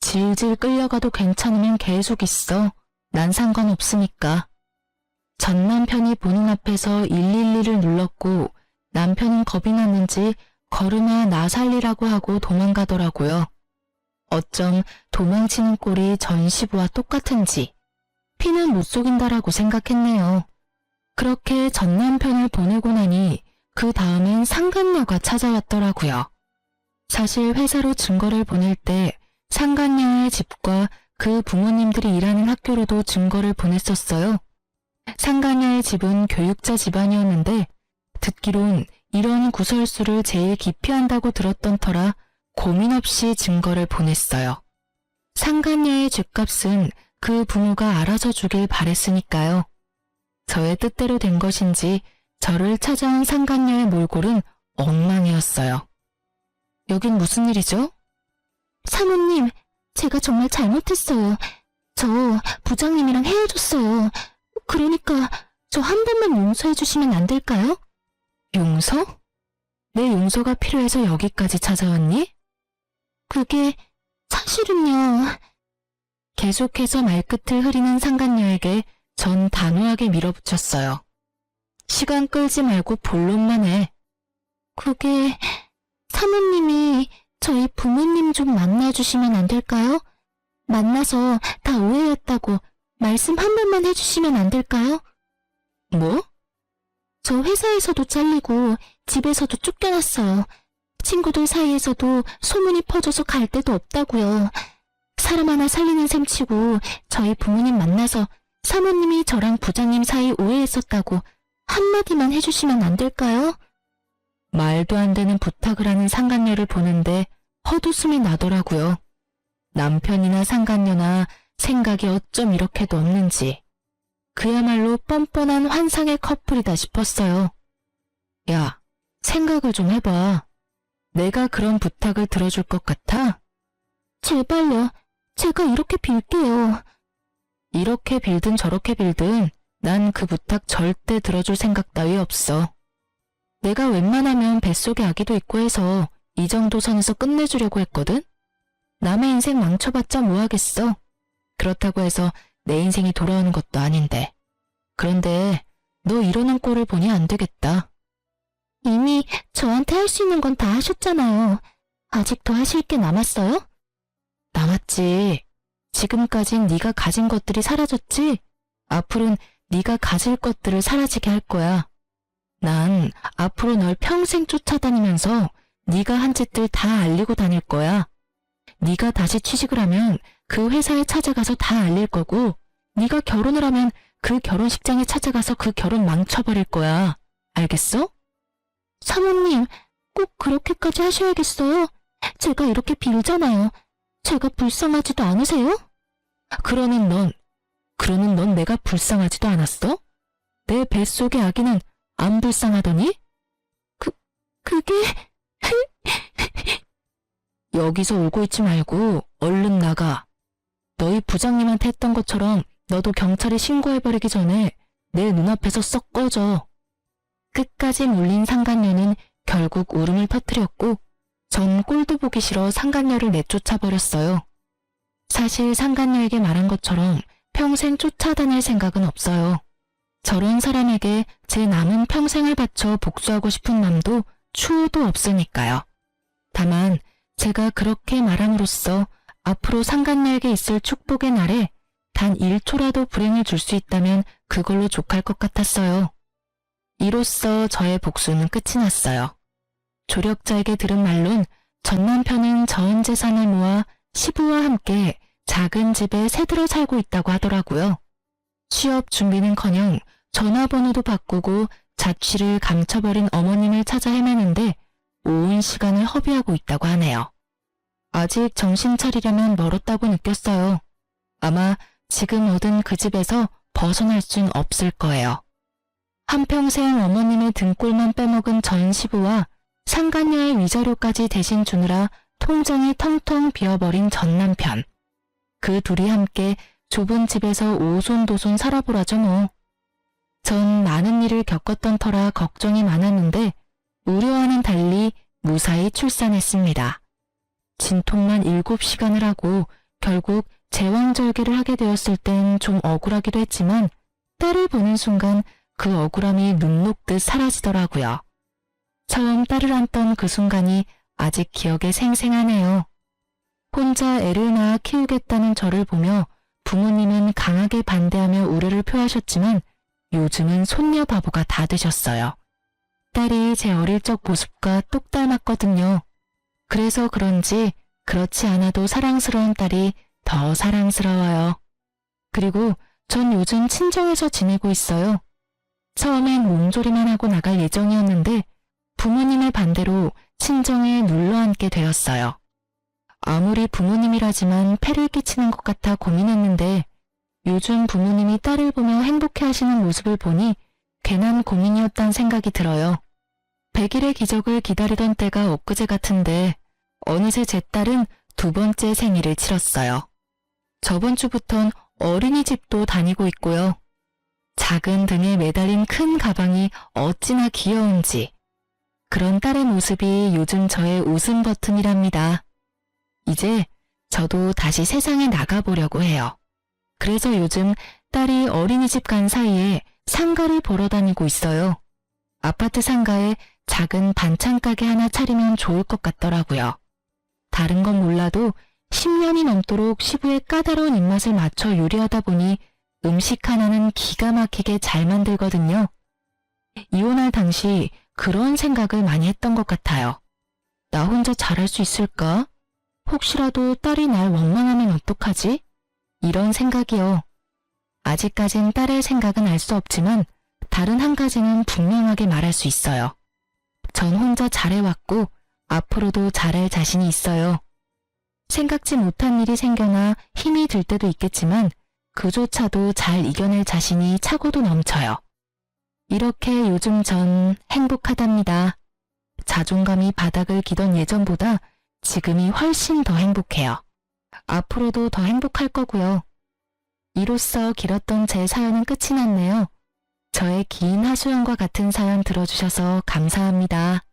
질질 끌려가도 괜찮으면 계속 있어. 난 상관없으니까. 전 남편이 보는 앞에서 112를 눌렀고 남편은 겁이 났는지 걸음아 나 살리라고 하고 도망가더라고요. 어쩜 도망치는 꼴이 전시부와 똑같은지 피는 못 속인다라고 생각했네요. 그렇게 전 남편을 보내고 나니 그 다음엔 상간녀가 찾아왔더라고요. 사실 회사로 증거를 보낼 때 상간녀의 집과 그 부모님들이 일하는 학교로도 증거를 보냈었어요. 상간녀의 집은 교육자 집안이었는데 듣기론 이런 구설수를 제일 기피한다고 들었던 터라 고민 없이 증거를 보냈어요. 상간녀의 죗값은 그 부모가 알아서 주길 바랬으니까요. 저의 뜻대로 된 것인지 저를 찾아온 상간녀의 몰골은 엉망이었어요. 여긴 무슨 일이죠? 사모님, 제가 정말 잘못했어요. 저 부장님이랑 헤어졌어요. 그러니까 저 한 번만 용서해 주시면 안 될까요? 용서? 내 용서가 필요해서 여기까지 찾아왔니? 그게 사실은요. 계속해서 말끝을 흐리는 상간녀에게 전 단호하게 밀어붙였어요. 시간 끌지 말고 본론만 해. 그게 사모님이 저희 부모님 좀 만나주시면 안 될까요? 만나서 다 오해였다고 말씀 한 번만 해주시면 안 될까요? 뭐? 저 회사에서도 잘리고 집에서도 쫓겨났어요. 친구들 사이에서도 소문이 퍼져서 갈 데도 없다고요. 사람 하나 살리는 셈 치고 저희 부모님 만나서 사모님이 저랑 부장님 사이 오해했었다고 한마디만 해주시면 안 될까요? 말도 안 되는 부탁을 하는 상간녀를 보는데 헛웃음이 나더라고요. 남편이나 상간녀나 생각이 어쩜 이렇게도 없는지. 그야말로 뻔뻔한 환상의 커플이다 싶었어요. 야, 생각을 좀 해봐. 내가 그런 부탁을 들어줄 것 같아? 제발요. 제가 이렇게 빌게요. 이렇게 빌든 저렇게 빌든 난 그 부탁 절대 들어줄 생각 따위 없어. 내가 웬만하면 뱃속에 아기도 있고 해서 이 정도 선에서 끝내주려고 했거든? 남의 인생 망쳐봤자 뭐하겠어. 그렇다고 해서 내 인생이 돌아오는 것도 아닌데. 그런데 너 이러는 꼴을 보니 안 되겠다. 이미 저한테 할 수 있는 건 다 하셨잖아요. 아직도 하실 게 남았어요? 남았지. 지금까진 네가 가진 것들이 사라졌지? 앞으로는 네가 가질 것들을 사라지게 할 거야. 난 앞으로 널 평생 쫓아다니면서 네가 한 짓들 다 알리고 다닐 거야. 네가 다시 취직을 하면 그 회사에 찾아가서 다 알릴 거고, 네가 결혼을 하면 그 결혼식장에 찾아가서 그 결혼 망쳐버릴 거야. 알겠어? 사모님, 꼭 그렇게까지 하셔야겠어요? 제가 이렇게 빌잖아요. 제가 불쌍하지도 않으세요? 그러는 넌 내가 불쌍하지도 않았어? 내 뱃속의 아기는 안 불쌍하더니? 그게... 여기서 울고 있지 말고 얼른 나가. 너희 부장님한테 했던 것처럼 너도 경찰에 신고해버리기 전에 내 눈앞에서 썩 꺼져. 끝까지 물린 상간녀는 결국 울음을 터뜨렸고 전 꼴도 보기 싫어 상간녀를 내쫓아버렸어요. 사실 상간녀에게 말한 것처럼 평생 쫓아다닐 생각은 없어요. 저런 사람에게 제 남은 평생을 바쳐 복수하고 싶은 마음도 추호도 없으니까요. 다만 제가 그렇게 말함으로써 앞으로 상간녀에게 있을 축복의 날에 단 1초라도 불행을 줄 수 있다면 그걸로 족할 것 같았어요. 이로써 저의 복수는 끝이 났어요. 조력자에게 들은 말론 전 남편은 전 재산을 모아 시부와 함께 작은 집에 새들어 살고 있다고 하더라고요. 취업 준비는커녕 전화번호도 바꾸고 자취를 감춰버린 어머님을 찾아 헤매는데 온 시간을 허비하고 있다고 하네요. 아직 정신 차리려면 멀었다고 느꼈어요. 아마 지금 얻은 그 집에서 벗어날 순 없을 거예요. 한평생 어머님의 등골만 빼먹은 전 시부와 상간녀의 위자료까지 대신 주느라 통장이 텅텅 비어버린 전 남편. 그 둘이 함께 좁은 집에서 오손도손 살아보라죠 뭐. 전 많은 일을 겪었던 터라 걱정이 많았는데 우려와는 달리 무사히 출산했습니다. 진통만 7시간을 하고 결국 제왕절개를 하게 되었을 땐 좀 억울하기도 했지만 딸을 보는 순간 그 억울함이 눈 녹듯 사라지더라고요. 처음 딸을 안던 그 순간이 아직 기억에 생생하네요. 혼자 애를 낳아 키우겠다는 저를 보며 부모님은 강하게 반대하며 우려를 표하셨지만 요즘은 손녀 바보가 다 되셨어요. 딸이 제 어릴 적 모습과 똑 닮았거든요. 그래서 그런지 그렇지 않아도 사랑스러운 딸이 더 사랑스러워요. 그리고 전 요즘 친정에서 지내고 있어요. 처음엔 몸조리만 하고 나갈 예정이었는데 부모님의 반대로 친정에 눌러앉게 되었어요. 아무리 부모님이라지만 폐를 끼치는 것 같아 고민했는데 요즘 부모님이 딸을 보며 행복해하시는 모습을 보니 괜한 고민이었단 생각이 들어요. 100일의 기적을 기다리던 때가 엊그제 같은데 어느새 제 딸은 2번째 생일을 치렀어요. 저번 주부턴 어린이집도 다니고 있고요. 작은 등에 매달린 큰 가방이 어찌나 귀여운지. 그런 딸의 모습이 요즘 저의 웃음 버튼이랍니다. 이제 저도 다시 세상에 나가보려고 해요. 그래서 요즘 딸이 어린이집 간 사이에 상가를 보러 다니고 있어요. 아파트 상가에 작은 반찬 가게 하나 차리면 좋을 것 같더라고요. 다른 건 몰라도 10년이 넘도록 시부의 까다로운 입맛을 맞춰 요리하다 보니 음식 하나는 기가 막히게 잘 만들거든요. 이혼할 당시 그런 생각을 많이 했던 것 같아요. 나 혼자 잘할 수 있을까? 혹시라도 딸이 날 원망하면 어떡하지? 이런 생각이요. 아직까진 딸의 생각은 알 수 없지만 다른 한 가지는 분명하게 말할 수 있어요. 전 혼자 잘해왔고 앞으로도 잘할 자신이 있어요. 생각지 못한 일이 생겨나 힘이 들 때도 있겠지만 그조차도 잘 이겨낼 자신이 차고도 넘쳐요. 이렇게 요즘 전 행복하답니다. 자존감이 바닥을 기던 예전보다 지금이 훨씬 더 행복해요. 앞으로도 더 행복할 거고요. 이로써 길었던 제 사연은 끝이 났네요. 저의 긴 하소연과 같은 사연 들어주셔서 감사합니다.